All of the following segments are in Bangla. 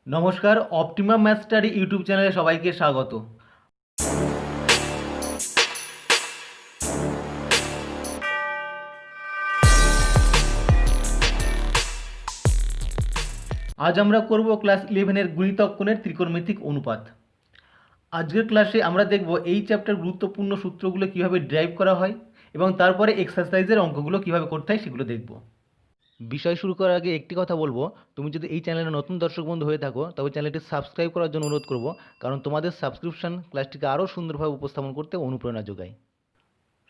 নমস্কার, অপটিমাম ম্যাথ স্টাডি ইউটিউব চ্যানেলে সবাইকে স্বাগত। আজ আমরা করব ক্লাস 11-এর গুণিতক কোণের ত্রিকোণমিতিক অনুপাত। আজকের ক্লাসে আমরা দেখব এই চ্যাপ্টার গুরুত্বপূর্ণ সূত্রগুলো কিভাবে ড্রাইভ করা হয় এবং তারপরে এক্সারসাইজের অঙ্কগুলো কিভাবে করতে হয় সেগুলো দেখব। বিষয় শুরু করার আগে একটি কথা বলবো, তুমি যদি এই চ্যানেলে নতুন দর্শক বন্ধু হয়ে থাকো তবে চ্যানেলটি সাবস্ক্রাইব করার জন্য অনুরোধ করব, কারণ তোমাদের সাবস্ক্রিপশন ক্লাসটিকে আরও সুন্দরভাবে উপস্থাপন করতে অনুপ্রেরণা যোগায়।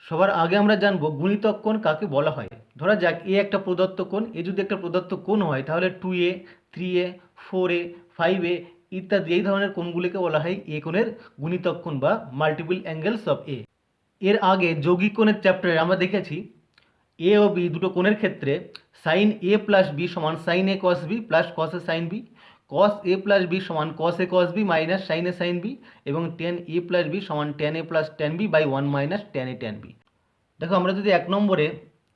সবার আগে আমরা জানবো গুণিতক কোণ কাকে বলা হয়। ধরা যাক এ একটা প্রদত্ত কোণ, এ যদি একটা প্রদত্ত কোণ হয় তাহলে 2a, 3a, 4a, 5a ইত্যাদি এই ধরনের কোণগুলিকে বলা হয় এ কোণের গুণিতক কোণ বা মাল্টিপল অ্যাঙ্গেলস অফ এ। এর আগে যৌগিক কোণের চ্যাপ্টারে আমরা দেখেছি এ ও বি দুটো কোণের ক্ষেত্রে সাইন এ প্লাস বি সমান sine A cos B plus cos A sine B, cos A plus B সমান cos A cos B minus sine A sine B এবং টেন এ প্লাস বি সমান tan A plus tan B by 1 minus tan A tan B. দেখো আমরা যদি 1 নম্বরে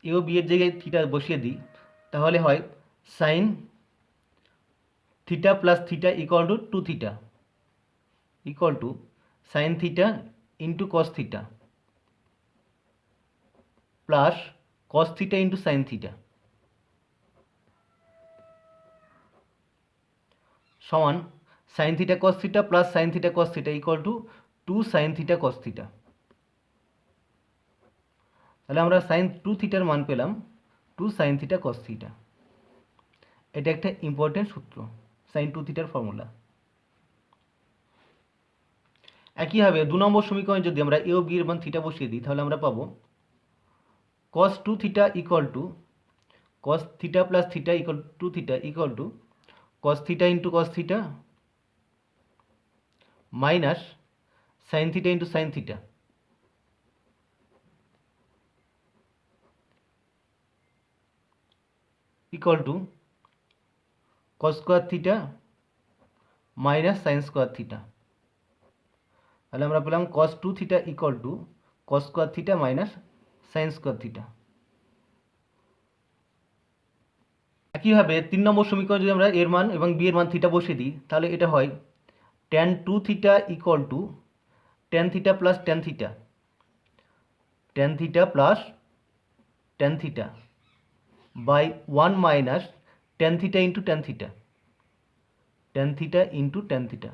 এ ও বি এর জায়গায় থিটা বসিয়ে দিই তাহলে হয় sine theta plus theta equal to theta equal to sine theta into cos theta plus cos theta into sine theta সমান sine theta cos theta plus sine theta cos theta equal to sine theta cos theta. তাহলে আমরা সাইন 2 থিটার মান পেলাম 2 সাইন থিটা কস থিটা। এটা একটা ইম্পর্টেন্ট সূত্র, সাইন 2 থিটার ফর্মুলা। একইভাবে 2 নম্বর সমীকরণে যদি আমরা এ ও বি এর মান থিটা বসিয়ে দিই তাহলে আমরা পাবো cos 2 theta equal to cos theta plus theta equal to theta equal to cos theta into cos theta minus sign theta into sine theta equal to cos square theta minus sine square theta. তাহলে আমরা পেলাম cos 2 theta equal to cos square theta minus sine square theta. একইভাবে 3 নম্বর সমীকরণ যদি আমরা এর মান এবং বি এর মান থিটা বসিয়ে দিই তাহলে এটা হয় tan 2 theta equal to tan theta plus tan theta, tan theta plus tan theta by 1 minus tan theta into tan theta, tan theta into tan theta.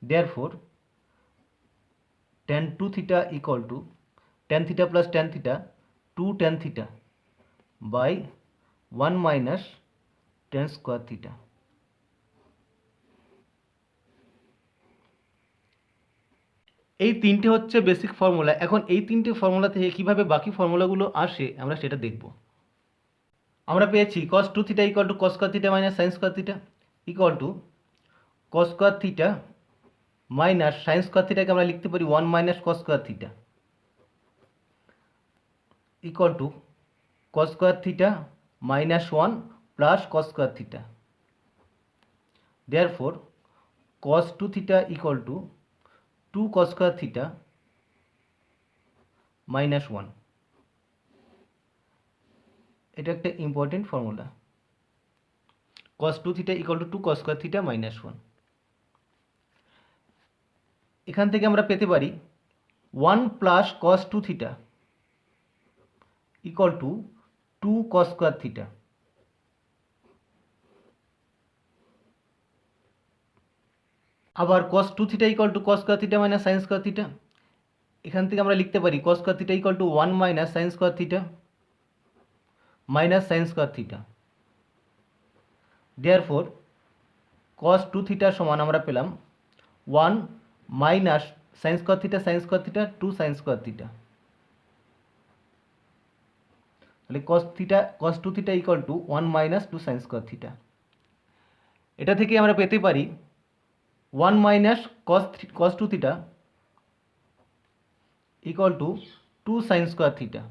Therefore tan 2 theta equal to tan theta plus tan theta 2 tan theta by 1 minus tan square theta। এই তিনটে হচ্ছে বেসিক ফর্মুলা। এখন এই তিনটে ফর্মুলা থেকে কীভাবে বাকি ফর্মুলাগুলো আসে আমরা সেটা দেখব। আমরা পেয়েছি cos 2 theta equal to cos square theta minus sin square theta equal to cos square theta minus sine square থিটাকে আমরা লিখতে পারি 1 minus cos square theta equal to cos square theta minus 1 plus cos square theta. Therefore cos 2 theta equal to 2 cos square theta minus 1। এটা একটা important formula, cos 2 theta equal to 2 cos square theta minus 1। এখান থেকে আমরা পেতে পারি 1 plus cos 2 theta equal to 2 cos square theta. আবার cos 2 theta equal to cos square theta minus sine square theta. এখান থেকে আমরা লিখতে পারি cos square theta equal to 1 minus sine square theta minus sine square theta. Therefore cos 2 theta সমান আমরা পেলাম 1 minus sine square theta 2 sine square theta. তাহলে cos 2 theta equal to 1 minus 2 sine square theta. এটা থেকে আমরা পেতে পারি 1 minus cos 2 theta equal to 2 sine square theta.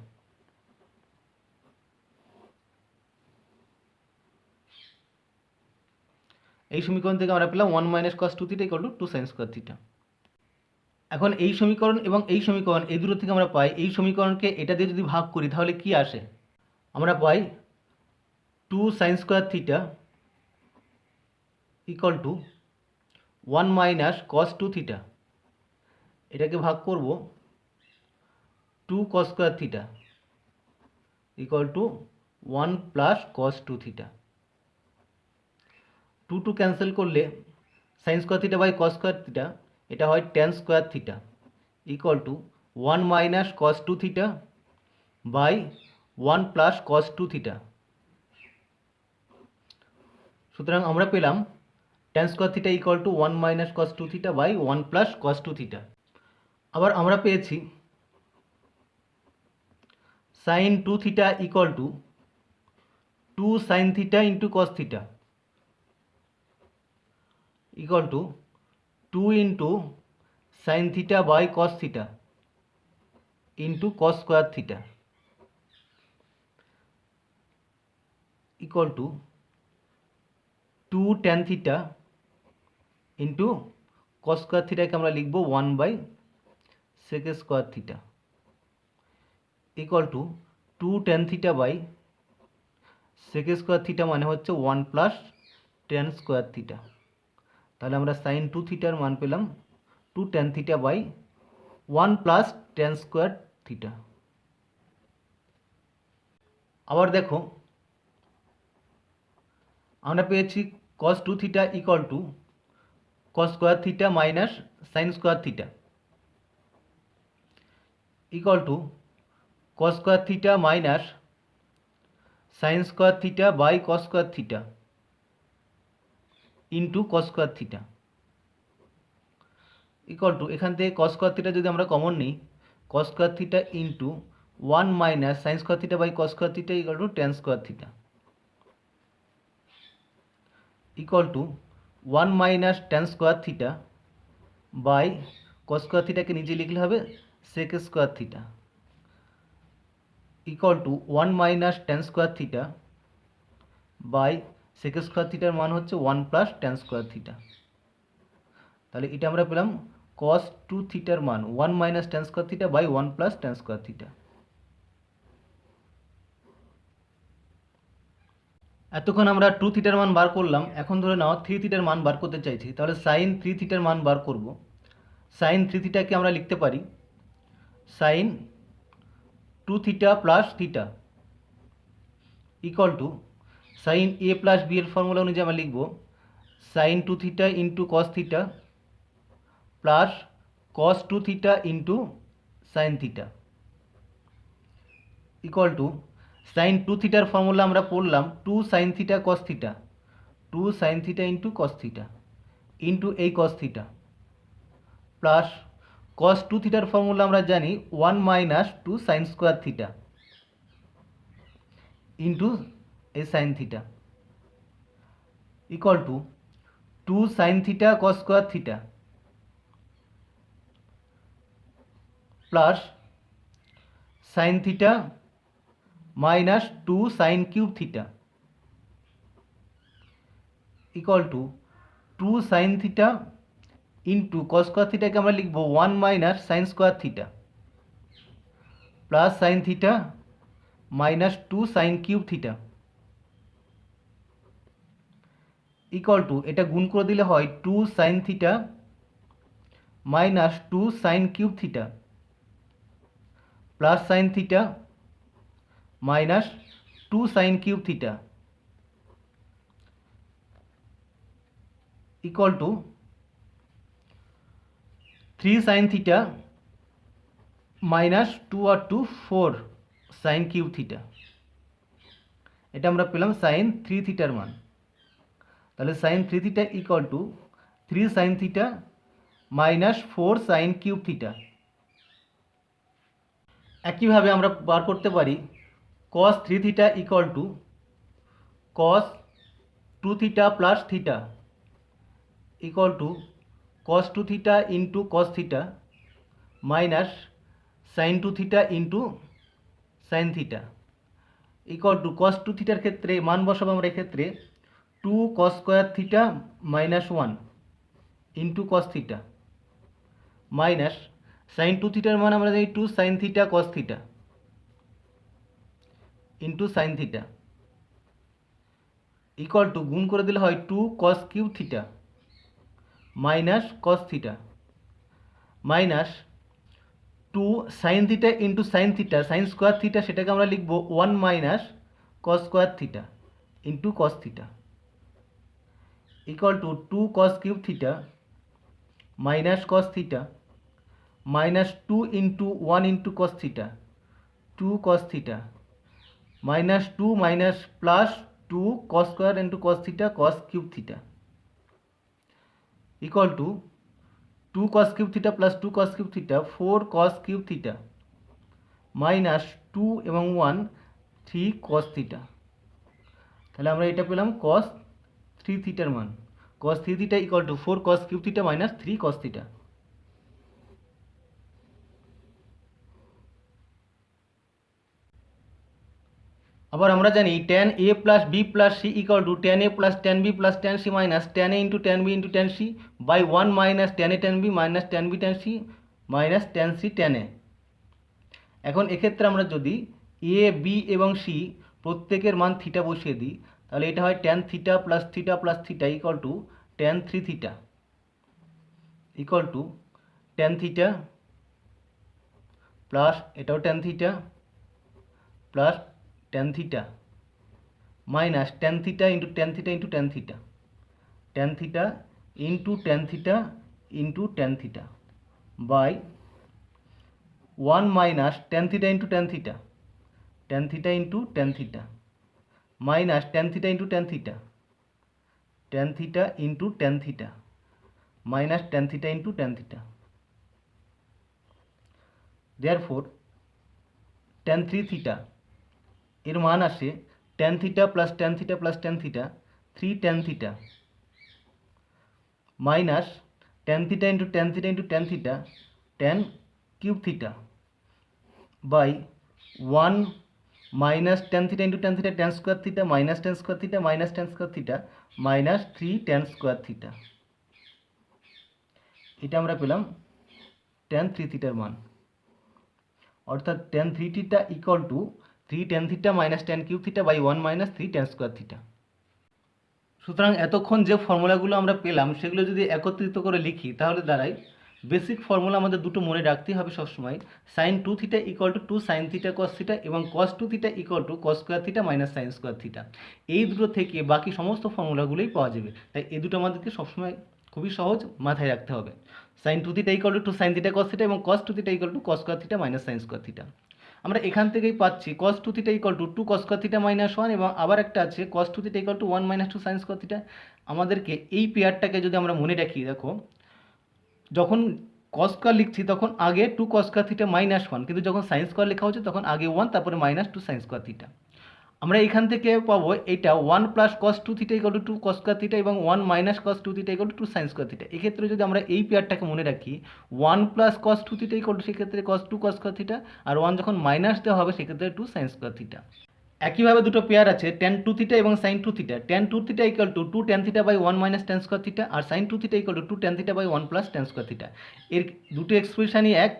এই সমীকরণ থেকে আমরা পেলাম 1 minus cos 2 theta equal to 2 sine square theta. এখন এই সমীকরণ এবং এই সমীকরণ এই দুটো থেকে আমরা পাই এই সমীকরণকে এটা দিয়ে যদি ভাগ করি তাহলে কি আসে? আমরা পাই two sine square theta equal to 1 minus cos two theta, এটাকে ভাগ করব 2 cos square theta equal to 1 plus cos two theta. 2 cancel করলে sine square theta by cos square theta, এটা হয় tan square theta equal to 1 minus cos two theta by 1 plus cos two theta. সুতরাং আমরা পেলাম tan square theta equal to 1 minus cos two theta by 1 plus cos two theta. আবার আমরা পেয়েছি sine two theta equal to 2 sine theta into cos theta equal to 2 into sine theta by cos theta into cos square theta equal to 2 tan theta into cos square থিটাকে আমরা লিখব 1 by sec square theta equal to 2 tan theta by sec square theta মানে হচ্ছে 1 প্লাস ট্যান স্কোয়ার থিটা। তাহলে আমরা সাইন টু থিটার মান পেলাম 2 tan theta by 1 plus tan square theta. আবার দেখো আমরা পেয়েছি cos two theta equal to cos square theta minus sine square theta equal to cos square theta minus sine square theta by cos square theta into cos square theta equal to এখান থেকে কস স্কোয়ার থিটা যদি আমরা কমন নিই, cos square theta into 1 minus sine square theta by cos square theta equal to tan square theta equal to 1 minus tan square theta by cos square থিটাকে নিচে লিখলে হবে sec square theta equal to 1 minus tan square theta by sec square থিটার মান হচ্ছে 1 প্লাস ট্যান স্কোয়ার থিটা। তাহলে এটা আমরা পেলাম কস টু থিটার মান 1 minus tan square theta by 1 plus tan square theta. এতক্ষণ আমরা 2 থিটার মান বার করলাম, এখন ধরে নাও 3 থিটার মান বার করতে চাইছি। তাহলে সাইন 3 থিটার মান বার করব। সাইন 3 থিটাকে আমরা লিখতে পারি sine 2 theta plus theta equal to sine A plus B এর ফর্মুলা অনুযায়ী আমরা লিখব sine 2 theta into cos theta plus cos 2 theta into sine theta equal to sine 2 থিটার ফর্মুলা আমরা পড়লাম 2 sine theta cos theta, 2 sine theta into cos theta into এই কস থিটা প্লাস কস 2 থিটার ফর্মুলা আমরা জানি 1 minus 2 sine square theta into এই sine theta equal to 2 sine theta cos square theta plus sine theta minus 2 sine cube theta equal to 2 sine theta into cos square থিটাকে আমরা লিখব 1 minus sine square theta plus sine theta minus 2 sine cube theta equal to এটা গুণ করে দিলে হয় 2 sine theta minus 2 sine cube theta plus sine theta minus 2 sine cube theta equal to 3 sine theta minus 2 আর 2 4 সাইন কিউব থিটা। এটা আমরা পেলাম সাইন 3 থিটার মান। তাহলে sine 3 theta equal to 3 sine theta minus 4 sine cube theta. একইভাবে আমরা বার করতে পারি cos 3 theta equal to cos 2 theta plus theta equal to cos 2 theta into cos theta minus sine 2 theta into sine theta equal to cos 2 থিটার ক্ষেত্রে মান বসাবো আমরা এক্ষেত্রে 2 cos square theta minus 1 into cos theta minus sine 2 থিটার মান আমরা জানি 2 sine theta cos theta into sine theta equal two গুণ করে দিলে হয় 2 cos cube theta minus cos theta minus 2 sine theta into sine theta sine square theta, সেটাকে আমরা লিখবো 1 minus cos square theta into cos theta equal to 2 cos cube theta minus cos theta minus 2 into 1 into cos theta 2 cos theta minus 2 minus plus 2 cos square into cos theta cos cube theta equal to 2 cos cube theta plus 2 cos cube theta 4 cos cube theta minus 2 এবং 1 3 cos থিটা। তাহলে আমরা এটা পেলাম cos 3 থিটার মান। cos 3 theta equal to 4 cos cube theta minus 3 cos theta. আবার আমরা জানি tan a plus b plus c equal to tan a plus tan b plus tan c minus tan a into tan b into tan c by 1 minus tan a tan b minus tan b tan c minus tan c tan a। এখন এক্ষেত্রে আমরা যদি a b এবং c প্রত্যেকের মান থিটা বসিয়ে দিই, তাহলে এটা হয় tan theta plus theta equal to tan 3 theta equal to tan theta plus এটাও tan theta plus tan theta minus tan theta into tan theta into tan theta tan theta into tan theta into tan theta by 1 minus tan theta into tan theta into tan theta minus tan theta into tan theta into tan theta minus tan theta into tan theta. Therefore tan 3 theta এর মান আসে tan theta plus tan theta plus tan theta 3 tan theta minus tan theta into tan theta into tan theta tan cube theta by 1 minus tan theta into tan theta tan square theta minus tan square theta minus tan square theta minus 3 tan square theta. এটা আমরা পেলাম tan 3 থিটার মান, অর্থাৎ tan 3 theta equal to 3 tan theta minus tan cube theta by 1 minus 3 tan square theta. সুতরাং এতক্ষণ যে ফর্মুলাগুলো আমরা পেলাম সেগুলো যদি একত্রিত করে লিখি তাহলে দাঁড়ায় বেসিক ফর্মুলা আমাদের দুটো মনে রাখতেই হবে সবসময়, sine 2 theta equal to 2 sine theta cos theta এবং cos 2 theta equal to cos square theta minus sine square theta. এই দুটো থেকে বাকি সমস্ত ফর্মুলাগুলোই পাওয়া যাবে, তাই এই দুটো আমাদেরকে সবসময় খুবই সহজ মাথায় রাখতে হবে। Sine 2 theta equal to 2 sine theta cos theta এবং cos 2 theta equal to cos square theta minus sine square theta. আমরা এখান থেকেই পাচ্ছি cos 2 theta equal to 2 cos square theta minus 1 এবং আবার একটা আছে cos 2 theta equal to 1 minus 2 sin square theta. আমাদেরকে এই পেয়ারটাকে যদি আমরা মনে রাখি, দেখো যখন cos স্কয়ার লিখছি তখন আগে 2 cos স্কয়ার থিটা মাইনাস 1, কিন্তু যখন sin স্কয়ার লেখা হচ্ছে তখন আগে 1 তারপরে মাইনাস 2 sin স্কয়ার থিটা। আমরা এখান থেকে পাবো এটা 1 plus cos 2 theta equal to 2 cos square theta এবং 1 minus cos 2 theta equal to 2 sin square theta. এক্ষেত্রে যদি আমরা এই পেয়ারটাকে মনে রাখি 1 plus cos 2 theta equal two সেক্ষেত্রে cos 2 cos স্কয়ার থিটা আর 1 যখন মাইনাস দেওয়া হবে সেক্ষেত্রে 2 sin স্কয়ার থিটা। একইভাবে দুটো পেয়ার আছে tan 2 থিটা এবং sin 2 theta. tan 2 theta equal to 2 tan theta by 1 minus tan square theta আর sin 2 theta equal to 2 tan theta by 1 plus tan square theta. এর দুটো এক্সপ্রেশনই এক,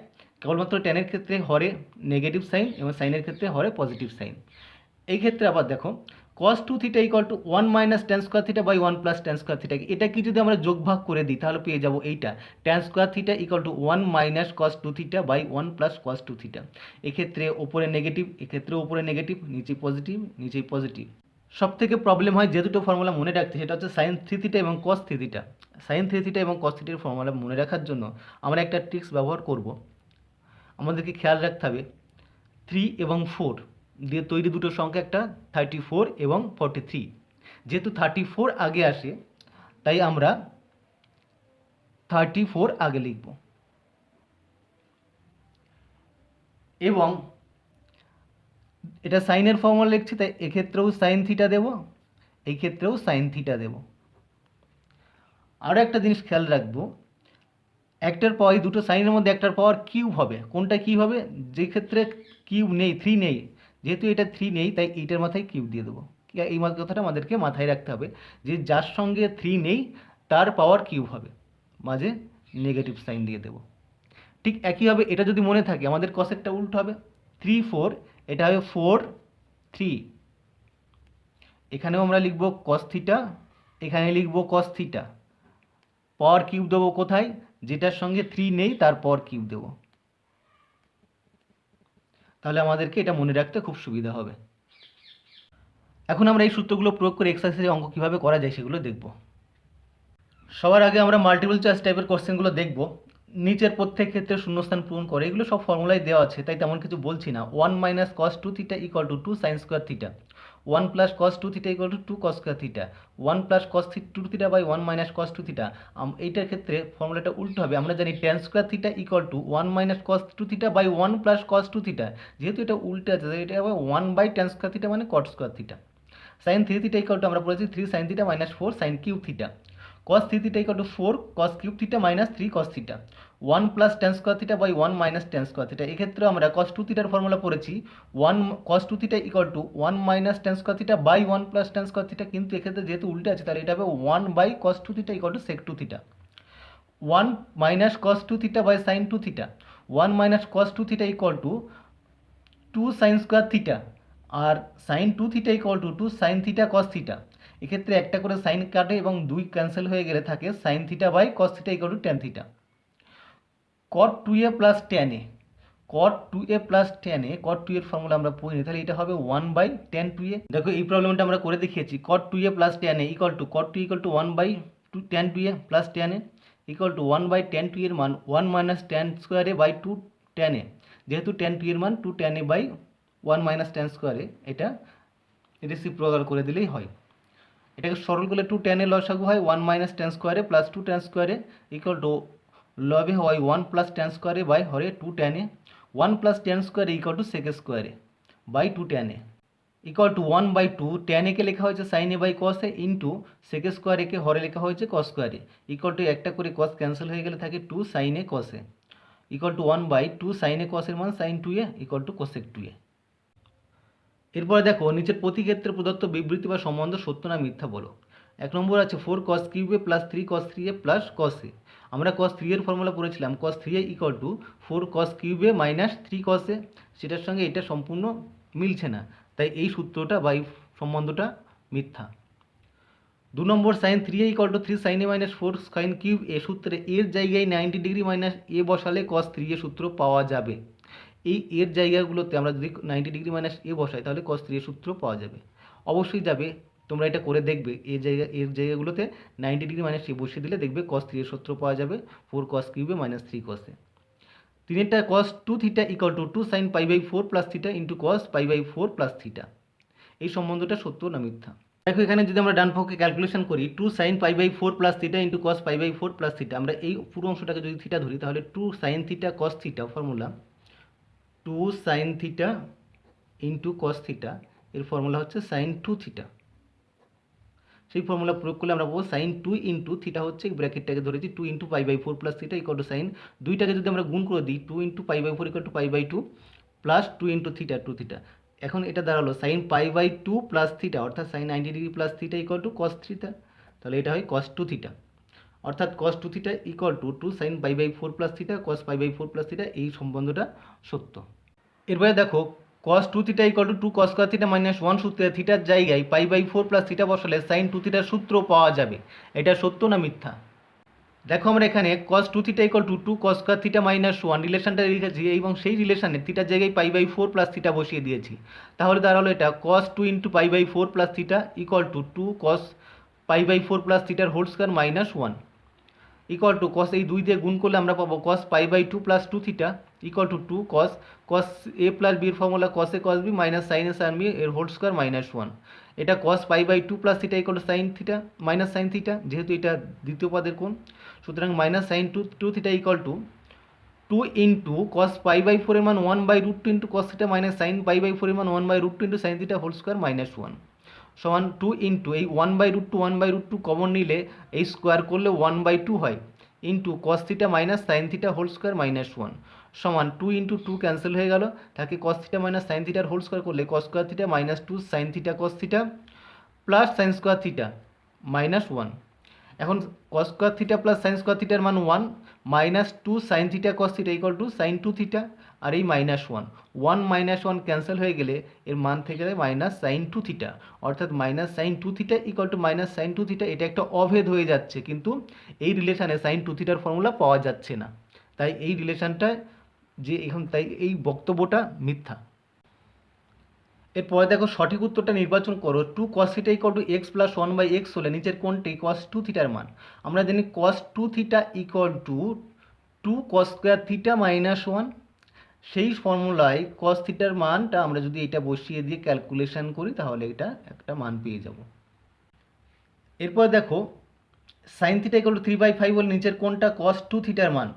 কেবলমাত্র tan এর ক্ষেত্রে হরে নেগেটিভ সাইন এবং sin এর ক্ষেত্রে হরে পজিটিভ সাইন। এই ক্ষেত্রে আবার দেখো cos 2 theta equal to 1 minus tan square theta by 1 plus tan square theta. এটা কি যদি আমরা যোগ ভাগ করে দিই তাহলে পেয়ে যাব এইটা tan square theta equal to 1 minus cos 2 theta by 1 plus cos 2 theta. এক্ষেত্রে ওপরে নেগেটিভ, এক্ষেত্রে ওপরে নেগেটিভ, নিচে পজিটিভ, নিচেই পজিটিভ। সব থেকে প্রবলেম হয় যে দুটো ফর্মুলা মনে রাখতে, সেটা হচ্ছে sin 3 থিটা এবং cos 3 থিটা। sin 3 থিটা এবং cos থিটার ফর্মুলা মনে রাখার জন্য আমরা একটা ট্রিক্স ব্যবহার করব। আমাদেরকে খেয়াল রাখতে হবে 3 এবং 4 দিয়ে তৈরি দুটো সংখ্যা একটা 34 এবং 43। যেহেতু 34 আগে আসে তাই আমরা 34 আগে লিখব এবং এটা সাইনের ফর্মুলা লিখছি তাই এক্ষেত্রেও সাইন থিটা দেব, এই ক্ষেত্রেও সাইন থিটা দেব। আরও একটা জিনিস খেয়াল রাখবো, একটার পর এই দুটো সাইনের মধ্যে একটার পাওয়ার কিউব হবে। কোনটা কিউব হবে? যে ক্ষেত্রে কিউব নেই, 3 নেই, যেহেতু এটা 3 নেই তাই এইটার মাথায় কিউব দিয়ে দেবো। এই কথাটা আমাদেরকে মাথায় রাখতে হবে যে যার সঙ্গে 3 নেই তার পাওয়ার কিউব হবে, মাঝে নেগেটিভ সাইন দিয়ে দেব। ঠিক একইভাবে এটা যদি মনে থাকে আমাদের কসেকটা উল্টো হবে, 3 4 এটা হবে 4 3 এখানেও আমরা লিখব কস থিটা, এখানে লিখব কস থিটা। পাওয়ার কিউব দেবো কোথায়, যেটার সঙ্গে 3 নেই তার পাওয়ার কিউব দেবো, তাহলে আমাদেরকে এটা মনে রাখতে খুব সুবিধা হবে। এখন আমরা এই সূত্রগুলো প্রয়োগ করে এক্সারসাইজের অঙ্ক কীভাবে করা যায় সেগুলো দেখব। সবার আগে আমরা মাল্টিপল চয়েস টাইপের কোশ্চেনগুলো দেখব। নিচের প্রত্যেক ক্ষেত্রে শূন্যস্থান পূরণ করে, এগুলো সব ফর্মুলায় দেওয়া আছে তাই তেমন কিছু বলছি না। 1 minus cos 2 theta equal to 2 sine square theta, 1 plus cos 2 theta equal to 2 cos square theta, 1 plus cos 2 theta by 1 minus cos 2 theta. এইটার ক্ষেত্রে ফর্মুলাটা উল্টো হবে, আমরা জানি tan square theta equal to 1 minus cos 2 theta by 1 plus cos 2 theta. যেহেতু এটা উল্টে আছে এটা হবে 1 বাই ট্যান স্কোয়ার থিটা মানে cot square theta. Sine 3 theta equal to আমরা পড়েছি 3 sine theta minus 4 sine cube theta. cos 3 theta equal to 4 cos cube theta minus 3 cos theta, 1 plus tan square theta by 1 minus tan square theta। এক্ষেত্রে আমরা cos 2 theta ফর্মুলা পড়েছি 1 cos 2 theta equal to 1 minus tan square theta by 1 plus tan square theta, কিন্তু এক্ষেত্রে যেহেতু উল্টে আছে তাহলে এটা হবে 1 by cos 2 theta equal to sec 2 theta, 1 minus cos 2 theta by sin 2 theta, 1 minus cos 2 theta equal to 2 sin square theta R sin 2 theta equal to 2 sin theta cos theta। এক্ষেত্রে একটা করে সাইন কাটে এবং 2 ক্যান্সেল হয়ে গেলে থাকে sine theta by cos theta equal to tan theta. Cot 2a plus tan A, cot 2a plus tan A, cot 2 এর ফর্মুলা আমরা পড়িনি, তাহলে এটা হবে 1 বাই ট্যান 2a। দেখো এই প্রবলেমটা আমরা করে দেখিয়েছি। Cot 2a plus tan A equal to cot 2 equal to 1 by tan 2a plus tan A equal to 1 by tan 2 এর মান 1 minus tan square A by 2 tan A, যেহেতু ট্যান 2 এর মান 2 tan A by 1 minus tan square A, এটা রেসিপ্রোকাল করে দিলেই হয়। এটাকে সরল করলে 2 tan এ লসাগু হয় 1 minus tan square A plus 2 tan square A equal to লবে হয় 1 প্লাস ট্যান স্কোয়ারে বাই হরে 2 tan A, 1 plus tan square A equal to sec square A by 2 tan A equal to 1 by 2 tan A কে লেখা হয়েছে sine A by cos A into sec square A কে হরে লেখা হয়েছে কস স্কোয়ারে ইকুয়াল টু একটা করে কস ক্যান্সেল হয়ে গেলে থাকে 2 sine A cos A equal to 1 by 2 sine A cos এর মান sign 2a equal two cosec 2a। এরপরে দেখো নিচের প্রতি ক্ষেত্রে প্রদত্ত বিবৃতি বা সম্বন্ধ সত্য না মিথ্যা বলো। 1 নম্বর আছে 4 cos cube A plus 3 cos 3a plus cos a। আমরা cos 3 এর ফর্মুলা পড়েছিলাম cos 3a equal to 4 cos cube A minus 3 cos a, সেটার সঙ্গে এটা সম্পূর্ণ মিলছে না, তাই এই সূত্রটা বা এই সম্বন্ধটা মিথ্যা। 2 number sine 3a equal to 3 sine a minus 4 sine cube A সূত্রে এর জায়গায় 90 ডিগ্রি মাইনাস এ বসালে cos 3a সূত্র পাওয়া যাবে। এই এর জায়গাগুলোতে আমরা যদি 90 ডিগ্রি মাইনাস এ বসাই তাহলে cos 3a সূত্র পাওয়া যাবে, অবশ্যই যাবে। তোমরা এটা করে দেখবে, এর জায়গাগুলোতে 90 ডিগ্রি মাইনাস এ বসিয়ে দিলে দেখবে cos 3a সূত্র পাওয়া যাবে 4 cos cube A minus 3 cos A. তিনেরটা cos 2 theta equal to 2 sin pi by 4 plus theta into cos pi by 4 plus theta. এই সম্বন্ধটা সত্য না মিথ্যা। দেখো এখানে যদি আমরা ডান পক্ষে ক্যালকুলেশন করি 2 sin pi by 4 plus theta into cos pi by 4 plus theta, আমরা এই পুরো অংশটাকে যদি থিটা ধরি তাহলে 2 sin theta cos theta formula 2 sin theta into cos theta এর ফর্মুলা হচ্ছে sin 2 থিটা। সেই ফর্মুলা প্রয়োগ করলে আমরা পাবো sin 2 ইন্টু থিটা হচ্ছে ব্র্যাকেটটাকে ধরেছি 2 into pi by 4 plus theta equal to sine, দুইটাকে যদি আমরা গুণ করে দিই 2 into pi by 4 equal to pi by 2 plus 2 into theta 2 theta. এখন এটা দাঁড়ালো sine pi by 2 plus theta অর্থাৎ sine 90 degree plus theta equal to cos theta, তাহলে এটা হয় cos 2 থিটা অর্থাৎ cos 2 theta equal to 2 sin pi by 4 plus theta cos pi by 4 plus theta. এই সম্বন্ধটা সত্য। এরপরে দেখো cos 2 theta equal to 2 cos square theta minus 1 সূত্রে থিটার জায়গায় পাই বাই 4 প্লাস থিটা বসালে sin 2 থিটার সূত্র পাওয়া যাবে, এটা সত্য না মিথ্যা। দেখো আমরা এখানে cos 2 theta equal to 2 cos square theta minus 1 রিলেশনটা লিখেছি এবং সেই রিলেশনে থিটার জায়গায় পাই বাই 4 প্লাস থিটা বসিয়ে দিয়েছি, তাহলে দাঁড়ালো এটা cos 2 into pi by 4 plus theta equal to 2 cos pi by 4 plus থিটার whole square minus 1 equal to cos এই 2 দিয়ে গুণ করলে আমরা পাবো cos pi by 2 plus 2 theta equal to 2 cos a plus b এর formula cos a cos b মাইনাস sin a sin b এর হোল স্কয়ার মাইনাস 1। এটা cos pi by 2 plus theta equal to sin theta minus sin theta, যেহেতু এটা দ্বিতীয় পদের কোণ সুতরাং minus sin 2 theta equal to 2 into cos pi by 4 এর মান 1 by root 2 into cos theta minus sin pi by 4 এর মান 1 by root 2 into sin theta whole square minus 1 সমান 2 ইন্টু এই 1 বাই রুট 2 কমন নিলে এই স্কোয়ার করলে 1 বাই 2 হয় into cos theta minus sin theta whole square minus 1 সমান 2 ইন্টু 2 ক্যান্সেল হয়ে গেল, তাকে cos থিটা মাইনাস sin থিটার হোল স্কয়ার করলে cos square theta minus 2 sin theta cos theta plus sin square theta minus 1। এখন cos square theta plus sine square থিটার মান 1 minus 2 sine theta cos theta equal to sine 2 theta, আর এই -1 মাইনাস 1 ক্যান্সেল হয়ে গেলে এর মান থেকে যায় মাইনাস সাইন 2 থিটা, অর্থাৎ minus sine 2 theta equal two minus sine 2 theta. এটা একটা অভেদ হয়ে যাচ্ছে, কিন্তু এই রিলেশানে সাইন 2 থিটার ফর্মুলা পাওয়া যাচ্ছে না, তাই এই রিলেশানটা যে এখন তাই এই বক্তব্যটা মিথ্যা। এরপরে দেখো সঠিক উত্তরটা নির্বাচন করো। 2 cos theta equal two x plus 1/x হলে নিচের কোনটি cos 2 থিটার মান? আমরা জানি cos 2 theta equal to 2 cos square theta minus 1। সেই ফর্মুলায় cos থিটার মানটা আমরা যদি এটা বসিয়ে দিয়ে ক্যালকুলেশন করি তাহলে এটা একটা মান পেয়ে যাব। এরপর দেখো সাইন থিটা ইকুয়াল টু 3/5 হলে নিচের কোনটা cos 2 থিটার মান?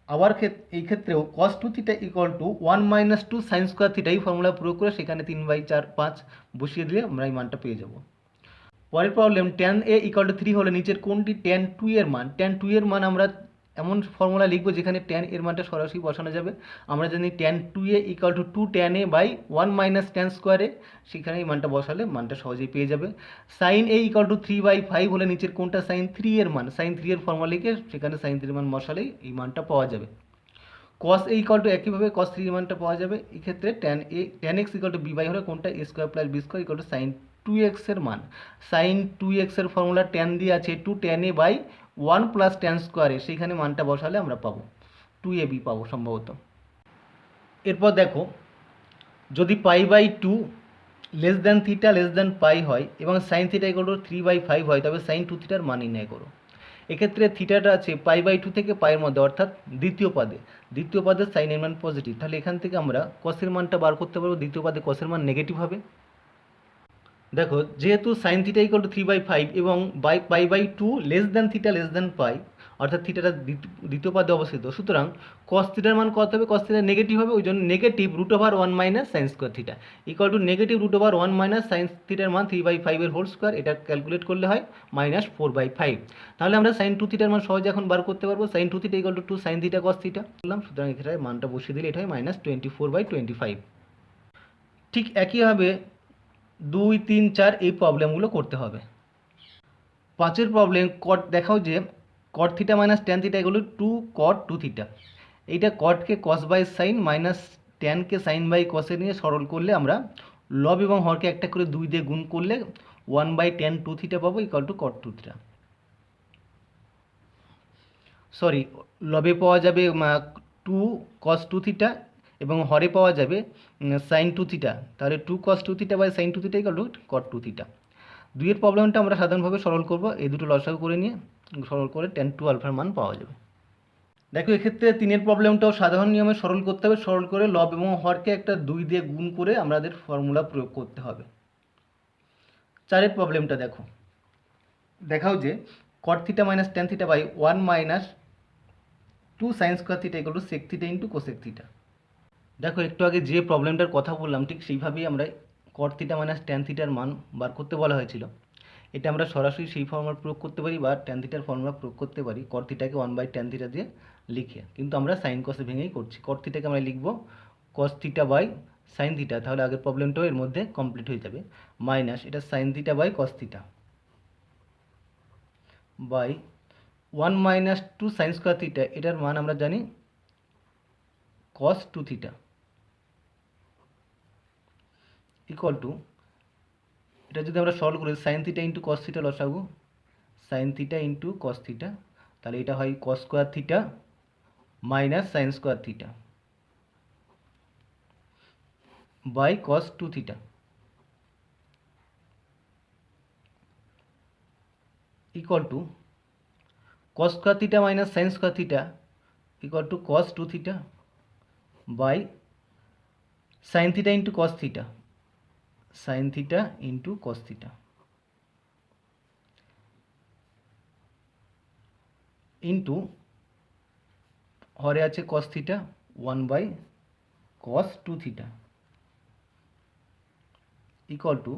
আবার এই ক্ষেত্রেও cos 2 theta equal to 1 minus 2 sine square theta, এই ফর্মুলা প্রয়োগ করে সেখানে 3/4/5 বসিয়ে দিলে আমরা এই মানটা পেয়ে যাব। পরের problem tan a equal to 3 হলে নিচের কোনটি tan 2 এর মান? tan 2 এর মান আমরা এমন ফর্মুলা লিখব যেখানে tan এর মানটা সরাসরি বসানো যাবে। আমরা জানি tan 2a equal to 2 tan a by 1 minus tan square a, সেখানে এই মানটা বসালে মানটা সহজেই পেয়ে যাবে। sin a ইকুয়াল টু 3/5 হলে নিচের কোনটা sin 3 এর মান? sin 3 এর ফর্মুলা লিখে সেখানে sin 3 এর মান বসালেই এই মানটা পাওয়া যাবে। cos a ইকুয়াল টু একইভাবে cos 3 এর মানটা পাওয়া যাবে। এই ক্ষেত্রে tan x equal to b by হলে কোনটা a square plus b square equal to sin 2x এর মান? sin 2x এর ফর্মুলা tan দিয়ে আছে 2 tan a by 1 plus tan স্কোয়ারে, সেইখানে মানটা বসালে আমরা পাবো 2ab পাবো সম্ভবত। এরপর দেখো যদি π/2 less than theta less than pi হয় এবং সাইন থিটা ইকুয়াল টু 3/5 হয়, তবে সাইন 2 থিটার মান নির্ণয় করো। এক্ষেত্রে থিটাটা আছে π/2 থেকে পায়ের মধ্যে, অর্থাৎ দ্বিতীয় পাদে সাইনের মান পজিটিভ, তাহলে এখান থেকে আমরা কসের মানটা বার করতে পারবো। দ্বিতীয় পাদে কসের মান নেগেটিভ হবে। দেখো যেহেতু সাইন থিটা ইকুয়াল টু 3/5 এবং π/2 less than theta less than pi, অর্থাৎ থিটাটা দ্বিতীয় পাদে অবস্থিত, সুতরাং কস থিটার মান কত হবে? কস থিটা নেগেটিভ হবে, ওই জন্য negative √1 minus sine square theta equal two negative √1 minus sign থিটার মান 3/5 এর হোল স্কোয়ার, এটা ক্যালকুলেট করলে হয় -4/5। তাহলে আমরা সাইন 2 থিটার মান সহজে এখন বার করতে পারবো। Sine 2 theta equal to 2 sine theta cos theta বললাম, সুতরাং এখানে মানটা বসিয়ে দিলে এটা হয় -24/25। ঠিক একইভাবে 2, 3, 4 এই প্রবলেমগুলো করতে হবে। 5এর প্রবলেম কট দেখাও যে cot theta minus tan theta এগুলো 2 cot 2 থিটা। এইটা কটকে কস বাই সাইন মাইনাস ট্যানকে সাইন বাই কসে নিয়ে সরল করলে আমরা লব এবং হরকে একটা করে 2 দিয়ে গুণ করলে 1/tan 2 থিটা পাবো equal to cot 2 theta. Sorry, লবে পাওয়া যাবে 2 cos 2 থিটা এবং হরে পাওয়া যাবে সাইন 2 থিটা, তাহলে 2 cos 2 theta by sine 2 theta equal to cot 2 theta. 2 এর প্রবলেমটা আমরা সাধারণভাবে সরল করব, এই দুটো লসাগু করে নিয়ে সরল করে tan 2 আলফার মান পাওয়া যাবে। দেখো এক্ষেত্রে 3-এর প্রবলেমটাও সাধারণ নিয়মে সরল করতে হবে। সরল করে লব এবং হরকে একটা 2 দিয়ে গুণ করে আমাদের ফর্মুলা প্রয়োগ করতে হবে। 4-এর প্রবলেমটা দেখাও যে cot theta minus tan theta by 1 minus 2 sine square theta equal to sec theta into cosec theta. দেখো একটু আগে যে প্রবলেমটার কথা বললাম ঠিক সেইভাবেই আমরা cot থিটা মাইনাস ট্যান থিটার মান বার করতে বলা হয়েছিল। এটা আমরা সরাসরি সেই ফর্মুলা প্রয়োগ করতে পারি বা ট্যান থিটার ফর্মুলা প্রয়োগ করতে পারি cot থিটাকে 1/tan থিটা দিয়ে লিখে, কিন্তু আমরা সাইন কসে ভেঙেই করছি। cot থিটাকে আমরা লিখব cos theta by sine theta, তাহলে আগের প্রবলেমটাও এর মধ্যে কমপ্লিট হয়ে যাবে। মাইনাস এটা sine theta by cos theta by 1 minus 2 sine square theta, এটার মান আমরা জানি cos 2 থিটা ইকুয়াল টু, এটা যদি আমরা সলভ করি sine theta into cos theta লসাগু sine theta into cos theta, তাহলে এটা হয় cos square theta minus sine square theta by cos 2 theta equal to cos square theta minus sine square theta equal to cos 2 theta by sine theta into cos theta sine theta into cos theta into হরে আছে cos theta 1/cos 2 theta equal to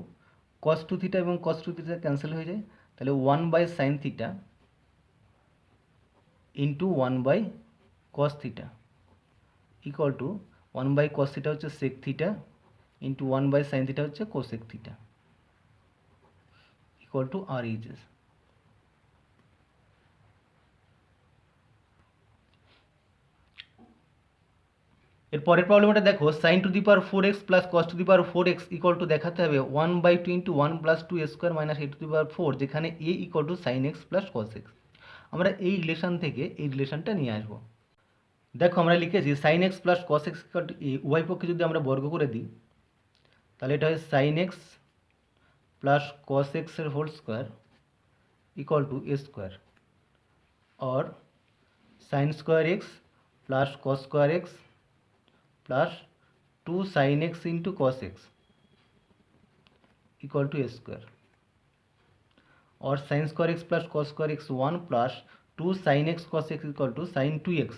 cos 2 theta এবং cos 2 থিটা ক্যান্সেল হয়ে যায়, তাহলে 1/sin theta into 1/cos theta equal to 1/cos theta হচ্ছে sec theta into 1/sin theta হচ্ছে cosec theta equal to R H S. এর পরের প্রবলেমটা দেখো, sine to the power 4x plus cos to the power 4x equal to দেখাতে হবে 1/2 into 1 plus 2 square minus a to the power 4, যেখানে a equal to sine x plus cos X. আমরা এই রিলেশন থেকে এই রিলেশনটা নিয়ে আসবো। দেখো আমরা লিখেছি sine x plus cos x equal to উভয় পক্ষে যদি আমরা বর্গ করে দিই তাহলে এটা হয় সাইন এক্স প্লাস কস এক্সের whole square equal to A square, और sine square X plus cos square X plus 2 sine X into cos X equal to A square, और sine square X plus cos square X 1 plus 2 sine X cos X equal to sine 2x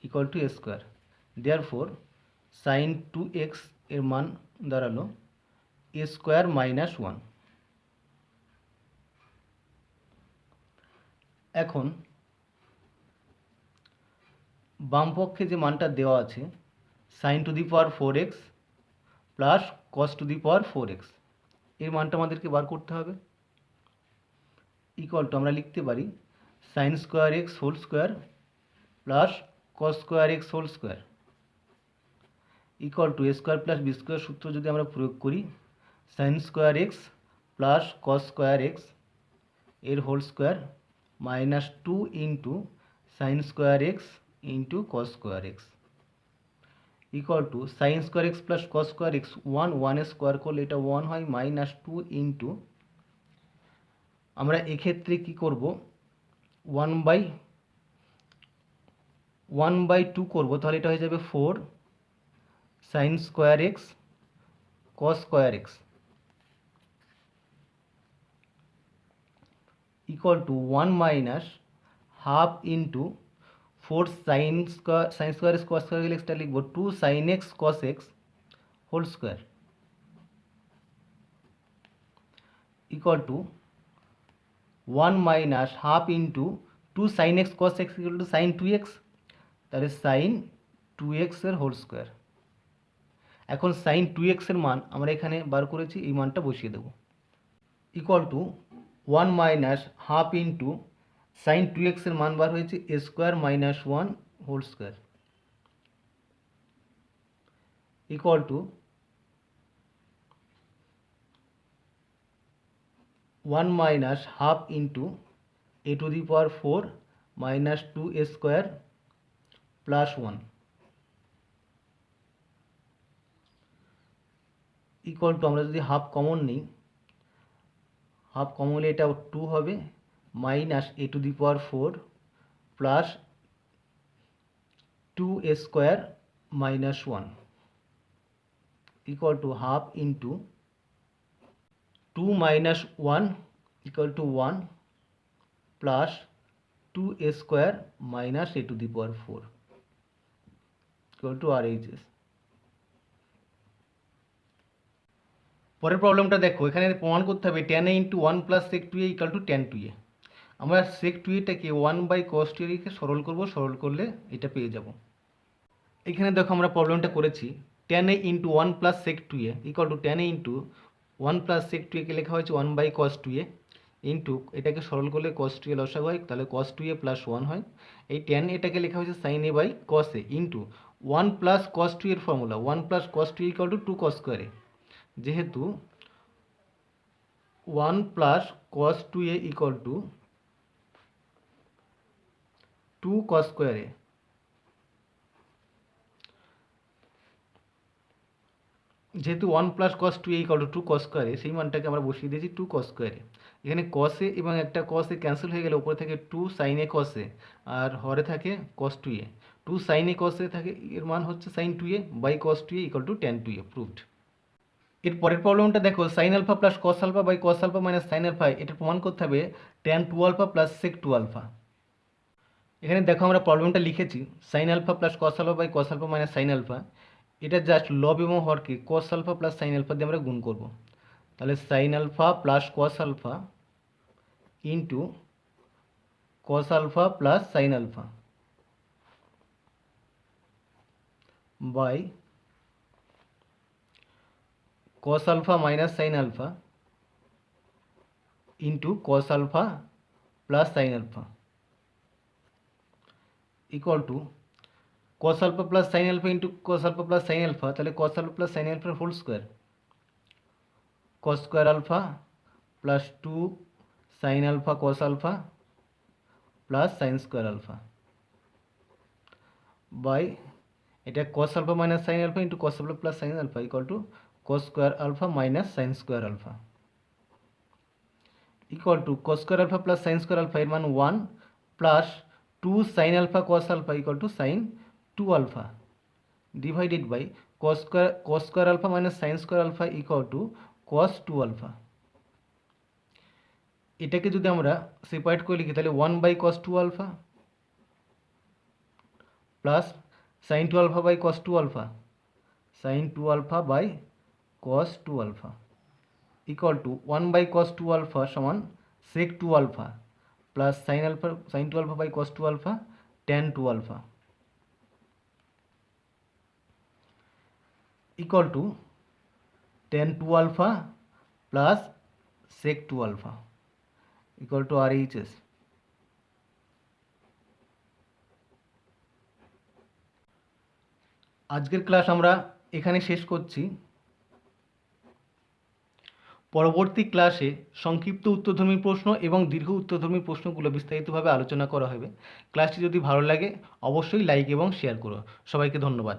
equal to A square. Therefore sine 2x एर मान दाঁড়ালো ए स्क्वायर माइनस 1। এখন বাম পক্ষে যে মানটা দেওয়া আছে sine to the power 4x plus cos to the power 4x, এর মানটা আমাদেরকে বার করতে হবে। ইকুয়াল টু আমরা লিখতে পারি sine square X whole square plus cos square X whole square equal to A square plus B square সূত্র যদি আমরা প্রয়োগ করি sine square X plus cos square X এর whole square minus 2 into sine square X into cos square X equal to sine square X plus cos square X 1 square করলে এটা 1 হয় মাইনাস 2 ইন্টু আমরা এক্ষেত্রে কি করব 1/2 করব, তাহলে এটা হয়ে যাবে 4 sine square X cos square X equal to 1 minus half into 4 sine square cos square एक्सटा लिखब 2 sine X cos X whole square equal to 1 minus half into 2 sine X cos X equal to sine 2x, তাহলে সাইন 2x এর হোল স্কোয়ার। এখন সাইন 2x এর মান আমরা এখানে বার করেছি, এই মানটা বসিয়ে দেব। Equal to 1 minus half into sine 2x এর মান বার হয়েছে A square minus 1 whole square equal to 1 minus half into A to the power 4 minus 2 A square plus 1 equal to আমরা যদি হাফ কমন নিই, হাফ কমন হলে এটা 2 হবে minus A to the power 4 plus 2 A square minus 1 equal to half into 2 minus 1 equal to 1 plus 2 A square minus A to the power 4 equal to RHS। পরের প্রবলেমটা দেখো, এখানে প্রমাণ করতে হবে tan a into 1 plus sec 2a equal to tan 2a। আমরা sec 2aটাকে 1/cos 2a কে সরল করব, সরল করলে এটা পেয়ে যাব। এখানে দেখো আমরা প্রবলেমটা করেছি tan a into 1 plus sec 2a equal to tan a into 1 plus sec 2a কে লেখা হয়েছে 1/cos 2a ইন্টু এটাকে সরল করলে cos 2a লসাগু হয়, তাহলে cos 2a প্লাস 1 হয়। এই tan এটাকে লেখা হয়েছে sin a by cos a into 1 plus cos 2a এর formula 1 plus cos 2a equal to 2 cos square a, যেহেতু 1 plus cos 2a equal to 2 cos square a, যেহেতু 1 plus cos 2a equal to 2 cos square a, সেই মানটাকে আমরা বসিয়ে দিয়েছি 2 cos স্কোয়ার a। এখানে cos a এবং একটা cos a ক্যান্সেল হয়ে গেলে উপরে থাকে 2 sin a cos a আর হরে থাকে cos 2a, 2 sin a cos a থাকে, এর মান হচ্ছে sin 2a বাই cos 2a equal to tan 2a proved. এর পরের প্রবলেমটা দেখো sin alpha plus cos alpha by cos alpha minus sin alpha, এটা প্রমাণ করতে হবে tan 2 alpha plus sec 2 alpha. এখানে দেখো আমরা প্রবলেমটা লিখেছি sin alpha plus cos alpha by cos alpha minus sin alpha, এটা জাস্ট লব এবং হরকে cos alpha plus sin alpha দিয়ে আমরা গুণ করব, তাহলে sin alpha plus cos alpha into cos alpha plus sin alpha by cos alpha minus sin alpha into cos alpha plus sin alpha equal to cos alpha plus sine alpha into cos alpha plus sine alpha, তাহলে কস আলফা প্লাস সাইন আলফার whole square, cos square alpha plus 2 sine alpha cos alpha plus sine square alpha by এটা cos alpha minus sine alpha into cos alpha plus sine alpha equal to cos square alpha minus sine square alpha equal to cos square alpha plus sine square alpha এর মান 1 plus 2 sine alpha cos alpha equal to sine 2 alpha divided by cos square alpha minus sine square alpha equal to cos 2 alpha. এটাকে যদি আমরা সেপারেট করে লিখি তাহলে 1 by cos 2 alpha plus sine 2 alpha by cos 2 alpha, sine 2 alpha by cos 2 alpha equal to 1 by cos 2 alpha সমান sec 2 alpha plus sine 2 alpha by cos 2 alpha tan 2 alpha equal to tan 2 alpha plus sec 2 alpha equal to RHS। আজকের ক্লাস আমরা এখানে শেষ করছি। পরবর্তী ক্লাসে সংক্ষিপ্ত উত্তরধর্মী প্রশ্ন এবং দীর্ঘ উত্তরধর্মী প্রশ্নগুলো বিস্তারিতভাবে আলোচনা করা হবে। ক্লাসটি যদি ভালো লাগে অবশ্যই লাইক এবং শেয়ার করো। সবাইকে ধন্যবাদ।